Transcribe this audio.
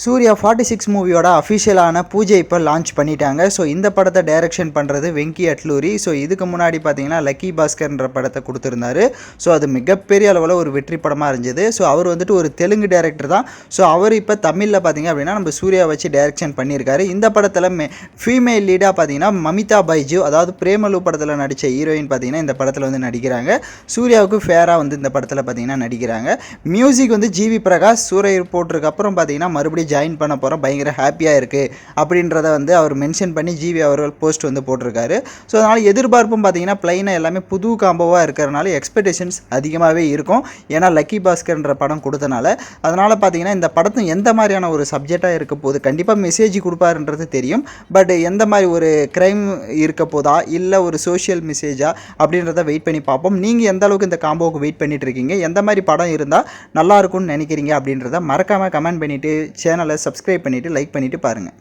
சூர்யா 46 மூவியோட அஃபிஷியலான பூஜை இப்போ லான்ச் பண்ணிட்டாங்க. ஸோ இந்த படத்தை டைரக்ஷன் பண்ணுறது வெங்கி அட்லூரி. ஸோ இதுக்கு முன்னாடி பார்த்தீங்கன்னா லக்கி பாஸ்கர்ன்ற படத்தை கொடுத்துருந்தாரு. ஸோ அது மிகப்பெரிய அளவில் ஒரு வெற்றி படமாக இருந்தது. ஸோ அவர் வந்துட்டு ஒரு தெலுங்கு டேரக்டர் தான். ஸோ அவர் இப்போ தமிழில் பார்த்தீங்க அப்படின்னா நம்ம சூர்யா வச்சு டைரக்ஷன் பண்ணியிருக்காரு. இந்த படத்தில் ஃபீமேல் லீடாக பார்த்தீங்கன்னா மமிதா பைஜு, அதாவது பிரேமலு படத்தில் நடித்த ஹீரோயின் பார்த்தீங்கன்னா இந்த படத்தில் வந்து நடிக்கிறாங்க. சூர்யாவுக்கு ஃபேராக வந்து இந்த படத்தில் பார்த்தீங்கன்னா நடிக்கிறாங்க. மியூசிக் வந்து ஜிவி பிரகாஷ். சூரிய போட்டிருக்கு அப்புறம் பார்த்தீங்கன்னா மறுபடியும் ஜாயின் பண்ண போகிறோம், பயங்கர ஹாப்பியாக இருக்குது அப்படின்றத வந்து அவர் மென்ஷன் பண்ணி ஜிவி அவர்கள் போஸ்ட் வந்து போட்டிருக்காரு. ஸோ அதனால் எதிர்பார்ப்பும் பார்த்தீங்கன்னா ப்ளைனாக எல்லாமே புது காம்போவாக இருக்கிறனால எக்ஸ்பெக்டேஷன்ஸ் அதிகமாகவே இருக்கும். ஏன்னா லக்கி பாஸ்கர்ன்ற படம் கொடுத்தனால. அதனால் பார்த்தீங்கன்னா இந்த படத்தும் எந்த மாதிரியான ஒரு சப்ஜெக்டாக இருக்க போகுது, கண்டிப்பாக மெசேஜ் கொடுப்பாருன்றது தெரியும். பட் எந்த மாதிரி ஒரு க்ரைம் இருக்க போதா இல்லை ஒரு சோஷியல் மெசேஜா அப்படின்றத வெயிட் பண்ணி பார்ப்போம். நீங்கள் எந்த அளவுக்கு இந்த காம்போவுக்கு வெயிட் பண்ணிட்டு இருக்கீங்க, எந்த மாதிரி படம் இருந்தால் நல்லாயிருக்கும்னு நினைக்கிறீங்க அப்படின்றத மறக்காமல் கமெண்ட் பண்ணிவிட்டு சேனலை சப்ஸ்கிரைப் பண்ணிவிட்டு லைக் பண்ணிவிட்டு பாருங்கள்.